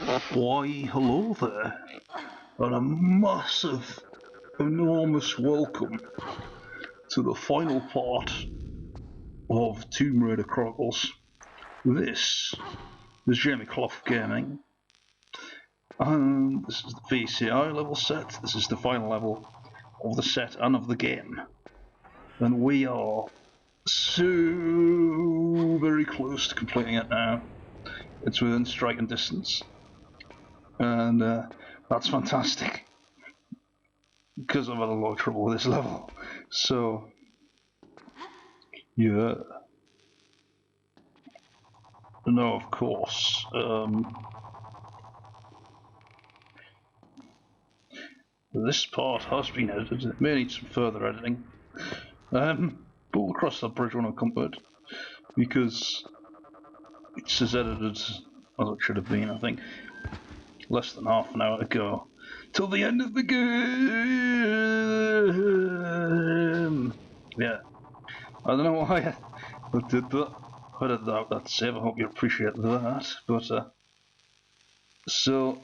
Why, hello there, and a massive, enormous welcome to the final part of Tomb Raider Chronicles. This is Jamie Clough Gaming, and this is the VCI level set. This is the final level of the set and of the game, and we are so very close to completing it now. It's within striking distance, and that's fantastic because I've had a lot of trouble with this level. So yeah, no, of course. This part has been edited. It may need some further editing, but we'll cross that bridge when I come to it, because it's as edited as it should have been. I think less than half an hour to go till the end of the game. Yeah, I don't know why I did that. I did that save. I hope you appreciate that. But so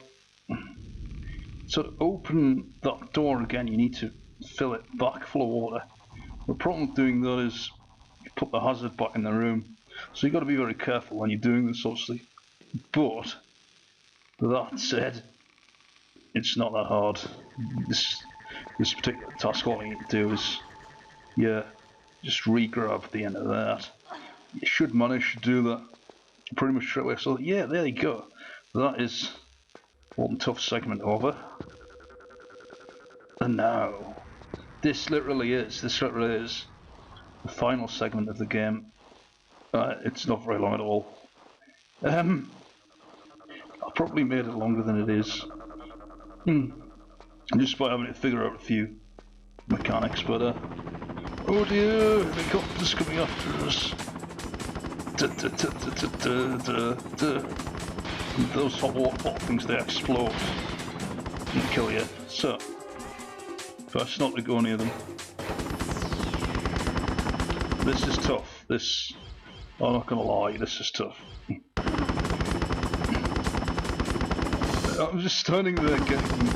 to open that door again, you need to fill it back full of water. The problem with doing that is you put the hazard back in the room, so you've got to be very careful when you're doing this, obviously. But that said, it's not that hard. This particular task, all you need to do is, yeah, just re-grab the end of that. You should manage to do that pretty much straight away. So yeah, there you go. That is one tough segment over. And now, this literally is the final segment of the game. It's not very long at all. I probably made it longer than it is. Just by having to figure out a few mechanics, but oh dear, helicopters coming after us. Those hot water things, they explode and kill you. So best not to go near them. This is tough. I'm not gonna lie, this is tough. I'm just standing there getting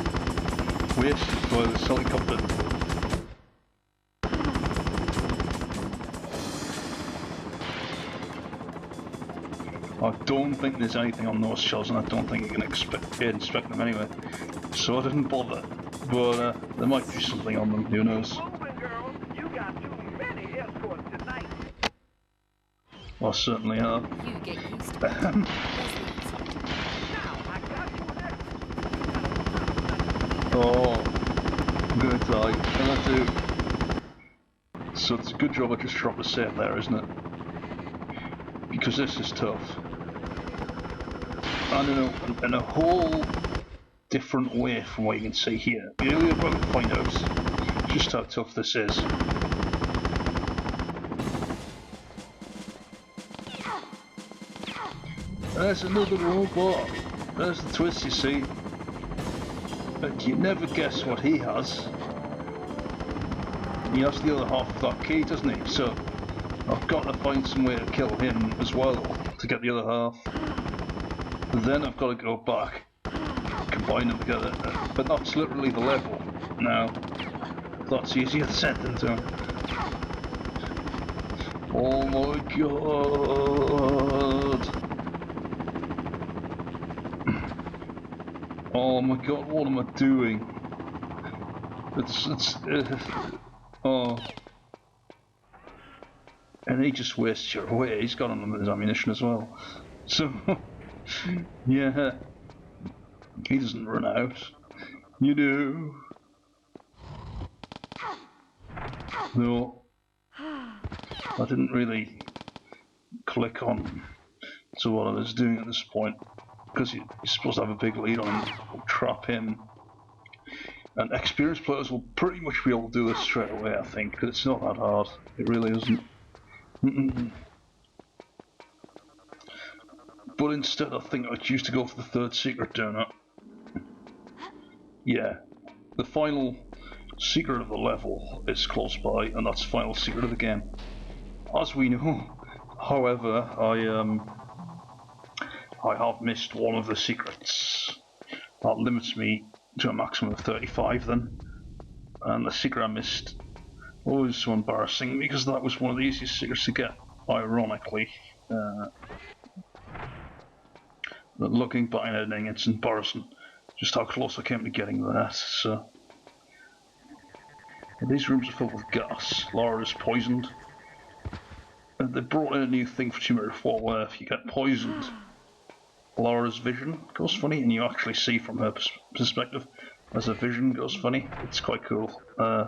wasted by this helicopter. I don't think there's anything on those shells, and I don't think you can inspect them anyway. So I didn't bother. But there might be something on them, who knows. I certainly have. Oh, I'm gonna die. And I do. So it's a good job I just dropped a save there, isn't it? Because this is tough. And in a whole different way from what you can see here. You're about to find out just how tough this is. There's another robot. There's the twist, you see. But you never guess what he has. He has the other half of that key, doesn't he? So I've got to find some way to kill him as well to get the other half. Then I've got to go back, combine them together. But that's literally the level. Now, that's easier said than done. Oh my god! Oh my god, what am I doing? Oh. And he just wastes your away. He's got on his ammunition as well. So, yeah. He doesn't run out. You do. No. I didn't really click on to what I was doing at this point, because you're supposed to have a big lead on him, trap him. And experienced players will pretty much be able to do this straight away, I think, because it's not that hard. It really isn't. But instead, I think I'd choose to go for the third secret donut. Yeah, the final secret of the level is close by, and that's the final secret of the game, as we know. However, I have missed one of the secrets. That limits me to a maximum of 35 then. And the secret I missed was so embarrassing because that was one of the easiest secrets to get, ironically. But looking back and editing, it's embarrassing just how close I came to getting that. So these rooms are filled with gas. Lara is poisoned. They brought in a new thing for Tomb Raider 4 where if you get poisoned, Lara's vision goes funny, and you actually see from her perspective as her vision goes funny. It's quite cool. Right,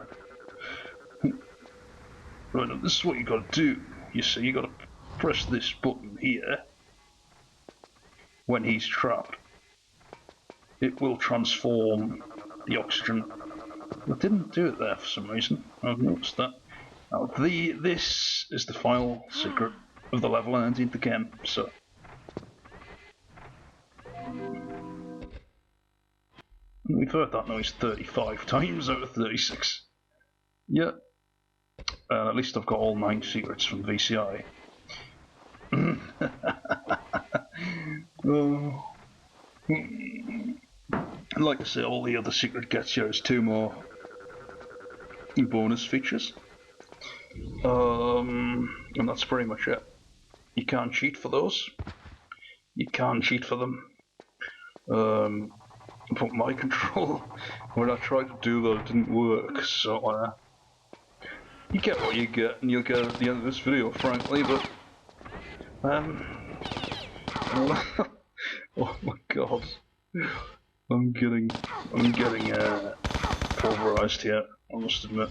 this is what you got to do. You see, you got to press this button here when he's trapped. It will transform the oxygen. It didn't do it there for some reason. I've noticed that. Now, this is the final secret of the level and indeed the game. So. We've heard that noise 35 times out of 36. Yeah. At least I've got all 9 secrets from VCI. Like I say, all the other secret gets here is 2 more bonus features. And that's pretty much it. You can't cheat for those. You can't cheat for them. But my control, when I tried to do that, it didn't work, so you get what you get, and you'll get it at the end of this video, frankly, but oh my god, I'm getting pulverized here, I must admit.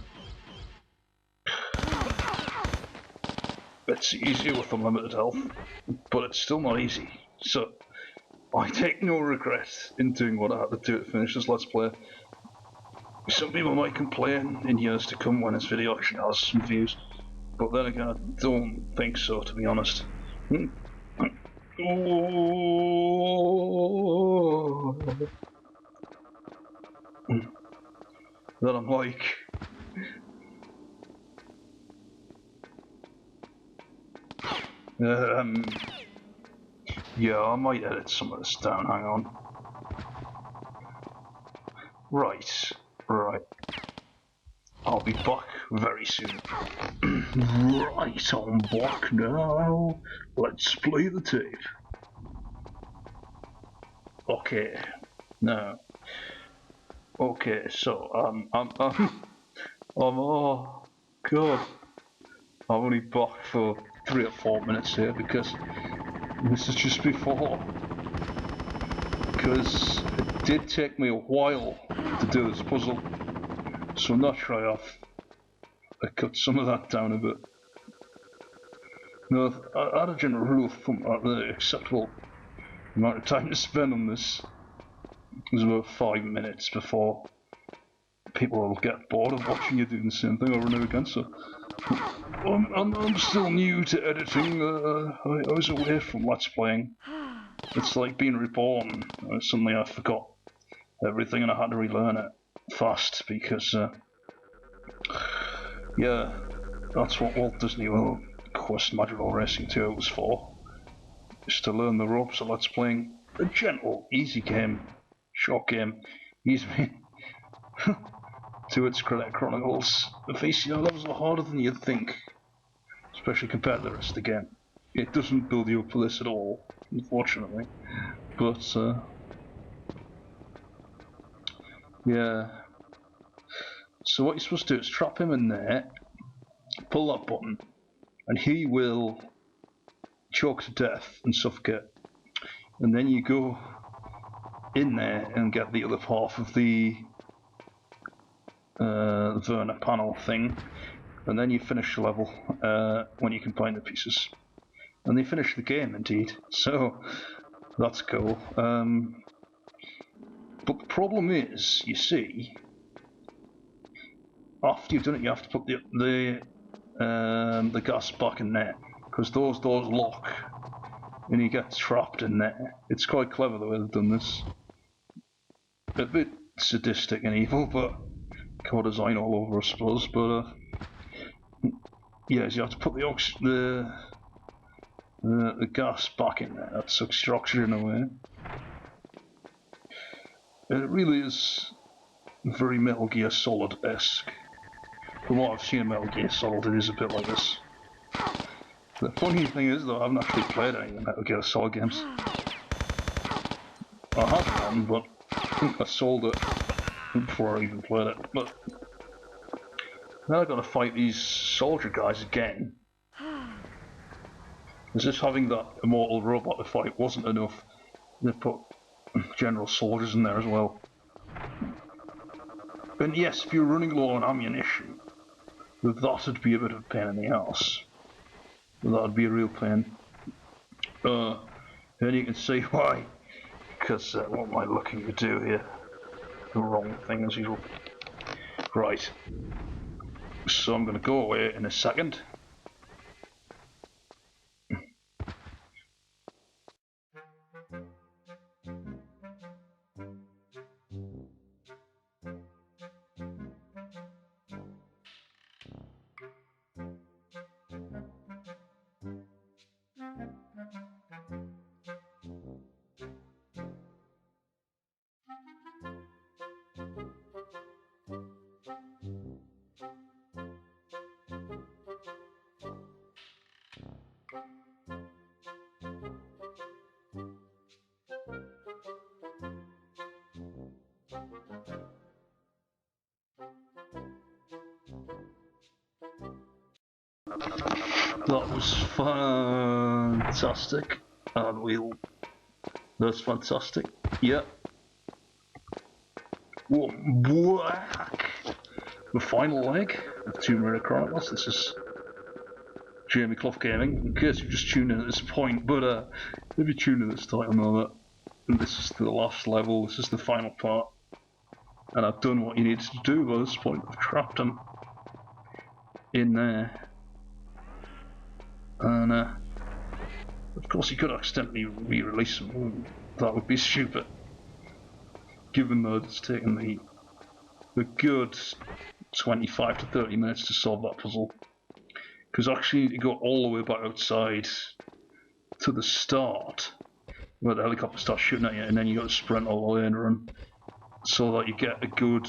It's easier with unlimited health, but it's still not easy, so I take no regret in doing what I had to do to finish this Let's Play. Some people might complain in years to come when this video actually has some views, but then again I don't think so, to be honest. That I'm like... yeah, I might edit some of this down, hang on. Right. I'll be back very soon. Right, I'm back now. Let's play the tape. Okay. Now. Okay, so, oh god. I'm only back for 3 or 4 minutes here because this is just before. Because it did take me a while to do this puzzle, so naturally I cut some of that down a bit. No, I had a general rule of thumb that the acceptable amount of time to spend on this was about 5 minutes before people will get bored of watching you doing the same thing over and over again, so I'm still new to editing. I was away from Let's Playing. It's like being reborn. Suddenly I forgot everything and I had to relearn it fast because, yeah, that's what Walt Disney World Quest Magical Racing 2 was for. Just to learn the ropes of Let's Playing. A gentle, easy game, short game. Easy. To its credit, Chronicles, the VCR levels are harder than you'd think, especially compared to the rest of the game. It doesn't build you up for this at all, unfortunately, but yeah. So what you're supposed to do is trap him in there, pull that button, and he will choke to death and suffocate, and then you go in there and get the other half of the Werner panel thing, and then you finish the level when you combine the pieces. And they finish the game, indeed, so that's cool. But the problem is, you see, after you've done it, you have to put the gas back in there, because those doors lock, and you get trapped in there. It's quite clever the way they've done this. A bit sadistic and evil, but core design all over, I suppose. But yes, you have to put the The gas back in there, that sucks your oxygen away. It really is very Metal Gear Solid-esque. From what I've seen of Metal Gear Solid, it is a bit like this. The funny thing is, though, I haven't actually played any of the Metal Gear Solid games. I had one, but I think I sold it before I even played it. But now I've got to fight these soldier guys again. As if having that immortal robot to fight wasn't enough, they put general soldiers in there as well. And yes, if you're running low on ammunition, that'd be a bit of a pain in the arse. That'd be a real pain. And you can see why. Because what am I looking to do here? The wrong thing as usual. Right. So I'm going to go away in a second. That was fantastic, and that's fantastic, yeah. Whoa, whack! The final leg of Tomb Raider Chronicles. This is Jamie Clough Gaming, in case you've just tuned in at this point, but if you tuned in at this time, know that this is the last level, this is the final part, and I've done what you needed to do by this point. I've trapped him in there. And of course you could accidentally re-release them. That would be stupid, given that it's taken me a good 25 to 30 minutes to solve that puzzle. Because actually you go all the way back outside to the start, where the helicopter starts shooting at you, and then you got to sprint all the way and run, so that you get a good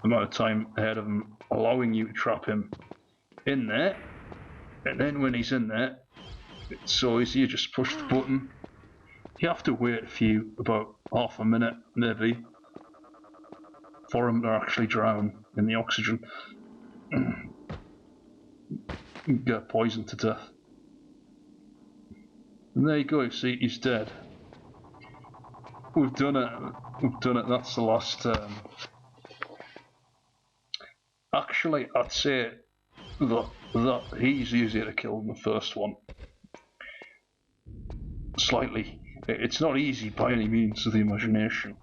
amount of time ahead of him, allowing you to trap him in there. And then when he's in there, it's so easy, you just push the button. You have to wait about half a minute, maybe, for him to actually drown in the oxygen. Get poisoned to death. And there you go, you see, he's dead. We've done it, that's the last... Actually, I'd say that he's easier to kill than the first one. Slightly. It's not easy by any means of the imagination.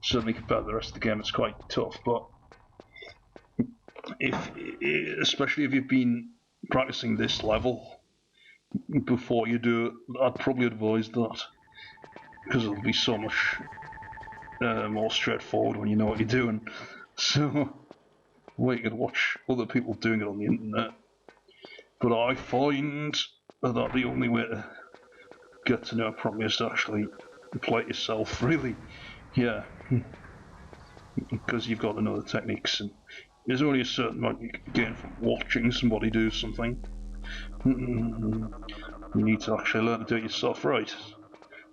Certainly compared to the rest of the game, it's quite tough, but especially if you've been practicing this level before you do it, I'd probably advise that, because it'll be so much more straightforward when you know what you're doing. So, well, you could watch other people doing it on the internet, but I find that the only way to get to know it properly is to actually play it yourself, really. Yeah, because you've got to know the techniques, and there's only a certain amount you can gain from watching somebody do something. You need to actually learn to do it yourself, right?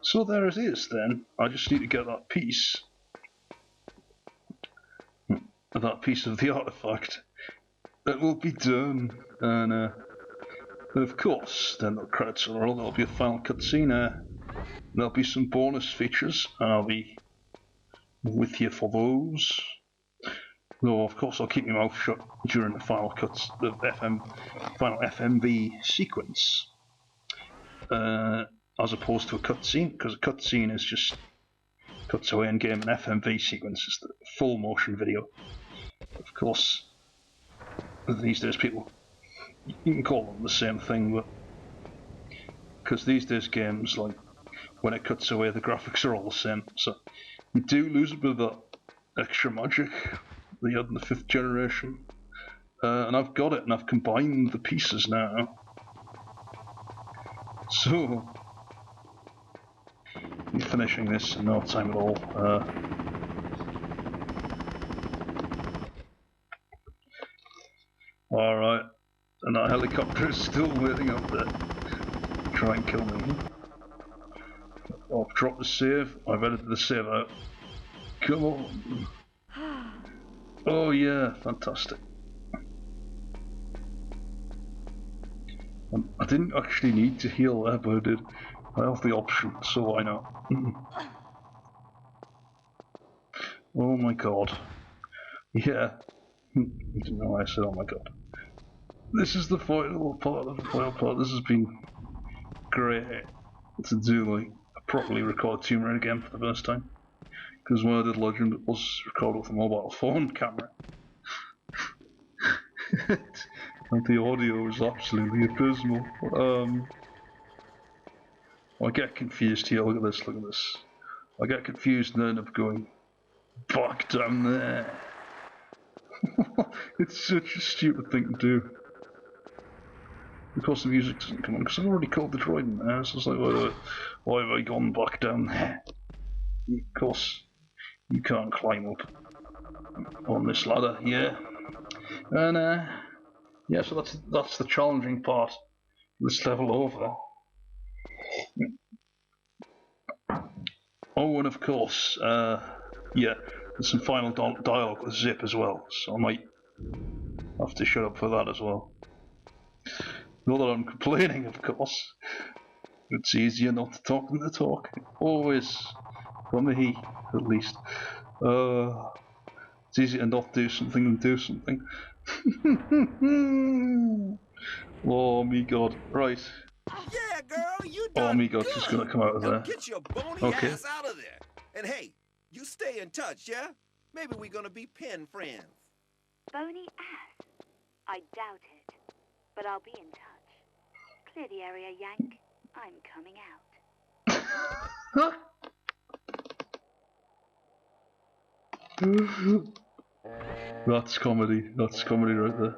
So there it is then. I just need to get that piece of the artifact. It will be done, and of course, then the credits will roll. There'll be a final cutscene. There'll be some bonus features, and I'll be with you for those. Though, of course, I'll keep my mouth shut during the final final FMV sequence, as opposed to a cutscene, because a cutscene is just cuts away in game. An FMV sequence is the full motion video. Of course, these days people, you can call them the same thing, but because these days games, like when it cuts away, the graphics are all the same, so you do lose a bit of that extra magic that you had in the 5th generation. And I've got it, and I've combined the pieces now. So, you're finishing this in no time at all. Alright, and that helicopter is still waiting up there. Try and kill me. I've dropped the save, I've edited the save out. Come on. Oh yeah, fantastic. I didn't actually need to heal there, but I did. I have the option, so why not? Oh my god. Yeah. I didn't know why I said oh my god. This is the final part of the final part. This has been great to do, like, properly record Tomb Raider again for the first time. Because when I did Legend, it was recorded with a mobile phone camera. And the audio was absolutely abysmal. I get confused here, look at this, look at this. I get confused and end up going back down there. It's such a stupid thing to do. Because the music doesn't come on, because I've already called the droid in there, so it's like, why have I gone back down there? Of course, you can't climb up on this ladder, yeah. And, yeah, so that's the challenging part of this level over. Oh, and of course, yeah, there's some final dialogue with Zip as well, so I might have to shut up for that as well. Not that I'm complaining, of course. It's easier not to talk than to talk. Always. For me, at least. It's easier to not do something than do something. Oh me god. Right. Yeah, girl, you done Oh me god, good. she's gonna come out of now there. get your bony ass out of there. And hey, you stay in touch, yeah? Maybe we're gonna be pen friends. Bony ass? I doubt it. But I'll be in touch. Clear the area, Yank. I'm coming out. That's comedy. That's comedy right there.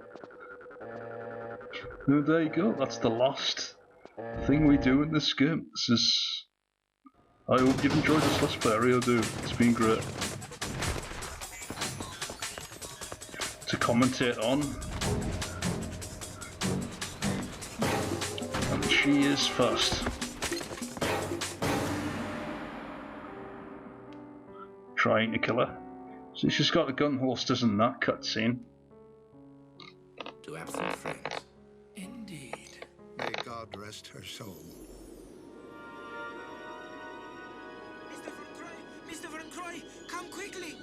And there you go. That's the last thing we do in this game. This is... I hope you've enjoyed this Let's Play. I really do. It's been great to commentate on. And she is first. Trying to kill her. So she's got a gun holsters in that cutscene. To absent friends. Indeed. May God rest her soul. Mr. Von Croy, come quickly!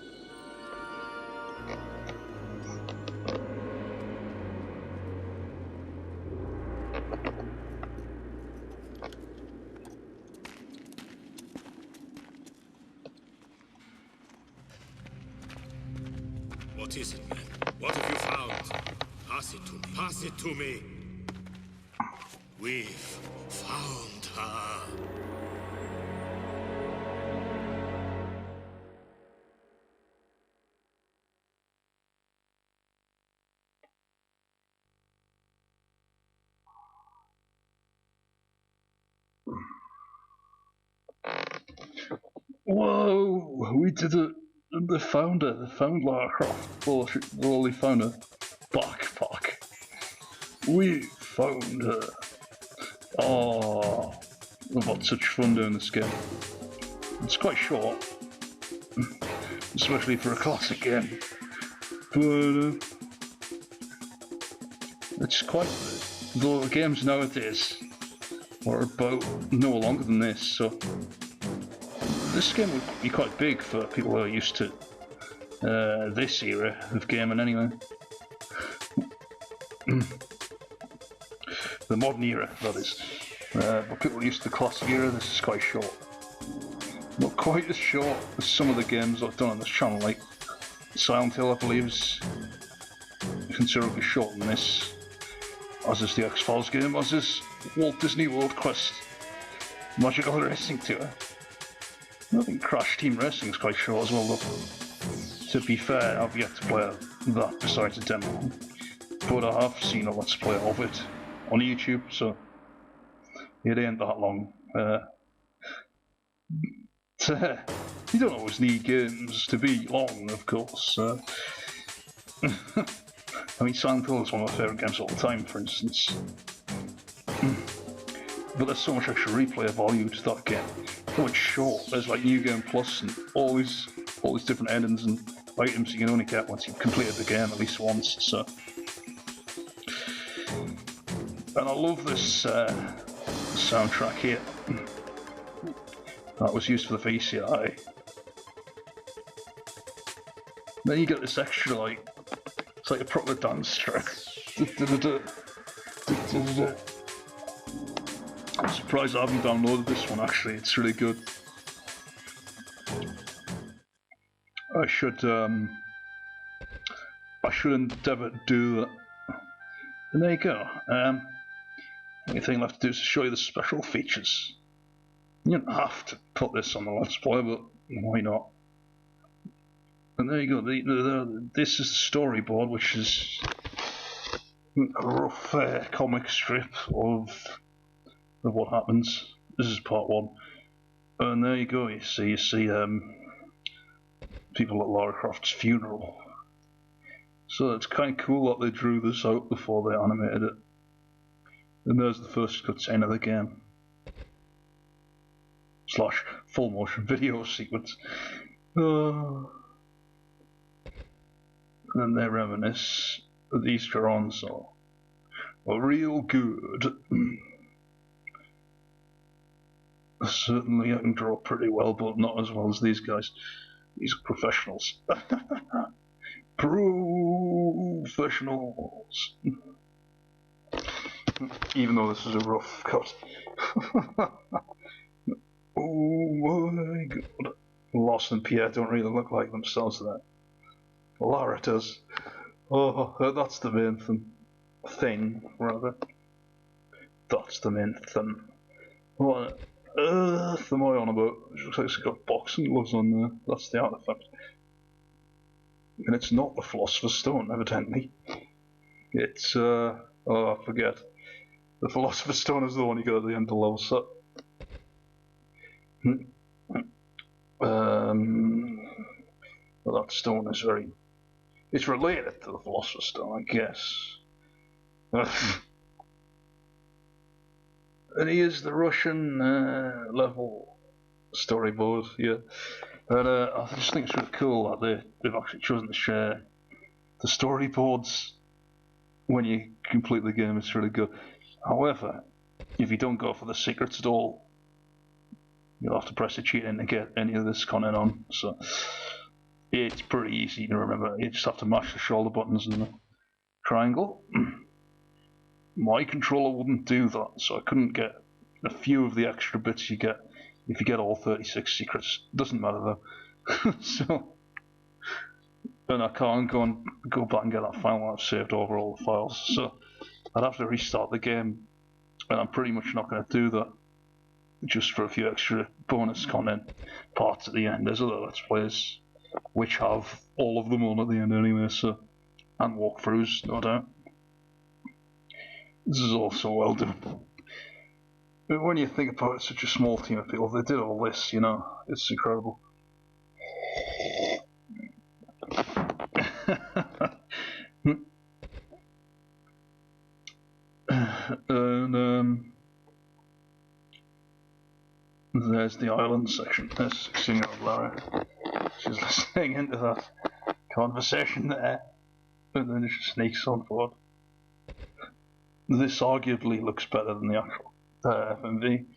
What is it, man? What have you found? Pass it to me. We've found her. Whoa, we did it. And they found her. They found Lara Croft. Well, they found her backpack. We found her. Oh, we've had such fun doing this game. It's quite short, especially for a classic game. But it's quite. The games nowadays are about no longer than this, so. This game would be quite big for people who are used to this era of gaming anyway. The modern era, that is. But people used to the classic era, this is quite short. Not quite as short as some of the games I've done on this channel, like Silent Hill, I believe, is considerably shorter than this. As is the X-Files game, as is Walt Disney World Quest Magical Racing Tour. I think Crash Team Racing is quite short as well, though. To be fair, I've yet to play that besides a demo, but I have seen a Let's Play of it on YouTube, so It ain't that long. You don't always need games to be long, of course. I mean, Silent Hill is one of my favourite games of all time, for instance. But there's so much extra replay value to that game. Though it's short, there's like New Game Plus and all these different endings and items you can only get once you've completed the game at least once. So, and I love this soundtrack here. That was used for the VCI. Then you get this extra, like, it's like a proper dance track. I'm surprised I haven't downloaded this one, actually. It's really good. I should endeavour to do that. And there you go. The only thing left to do is to show you the special features. You don't have to put this on the Let's Play, but why not? And there you go. This is the storyboard, which is a rough comic strip of what happens. This is part 1. And there you go. You see people at Lara Croft's funeral. So it's kind of cool that they drew this out before they animated it. And there's the first cutscene of the game. / full motion video sequence. And then they reminisce that these drawings are real good. Certainly I can draw pretty well, but not as well as these guys. These are professionals. Professionals. Even though this is a rough cut. Oh my god. Lost and Pierre don't really look like themselves there. Lara does. Oh, that's the main thing, rather. That's the main thing. What on earth am I on about? It looks like it's got boxing gloves on there. That's the artifact. And it's not the Philosopher's Stone, evidently. It's, oh, I forget. The Philosopher's Stone is the one you got at the end of the level set. Well, that stone is it's related to the Philosopher's Stone, I guess. And here's the Russian level storyboard, yeah. And I just think it's really cool that they've actually chosen to share the storyboards when you complete the game. It's really good. However, if you don't go for the secrets at all, you'll have to press a cheat in to get any of this content on. So it's pretty easy to remember. You just have to mash the shoulder buttons and the triangle. My controller wouldn't do that, so I couldn't get a few of the extra bits you get if you get all 36 secrets. Doesn't matter though. So, and I can't go back and get that file when I've saved over all the files. So I'd have to restart the game, and I'm pretty much not going to do that. Just for a few extra bonus content parts at the end. There's other Let's Plays which have all of them on at the end anyway, so, and walkthroughs, no doubt. This is also well done. But when you think about it, such a small team of people, they did all this, you know, it's incredible. And there's the island section. There's 16-year-old Lara. She's listening into that conversation there, and then it just sneaks on forward. This arguably looks better than the actual FMV.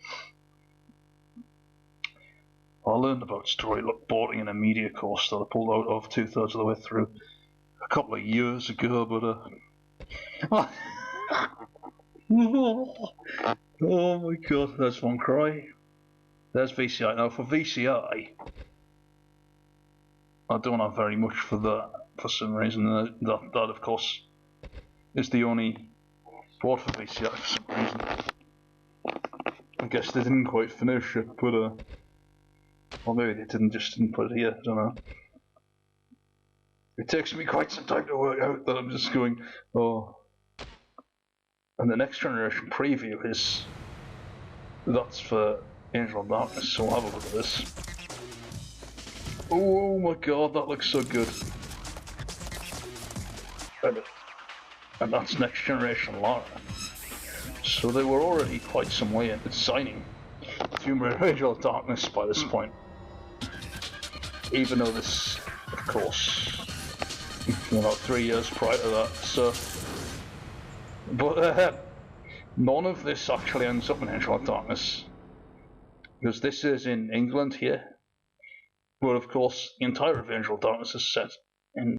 I learned about storyboarding in a media course that I pulled out of 2/3 of the way through a couple of years ago, but oh my god, there's Von Croy. There's VCI. Now for VCI, I don't have very much for that for some reason. That of course is the only port for VCI for some reason. I guess they didn't quite finish it, but or maybe they just didn't put it here. I don't know. It takes me quite some time to work out that I'm just going, oh. And the next generation preview is That's for Angel of Darkness, so we'll have a look at this. Oh my god, that looks so good. And that's Next Generation Lara. So they were already quite some way into signing Tomb Raider Angel of Darkness by this point. Even though this, of course, 3 years prior to that, so... But none of this actually ends up in Angel of Darkness. Because this is in England here. But of course, the entire of Angel of Darkness is set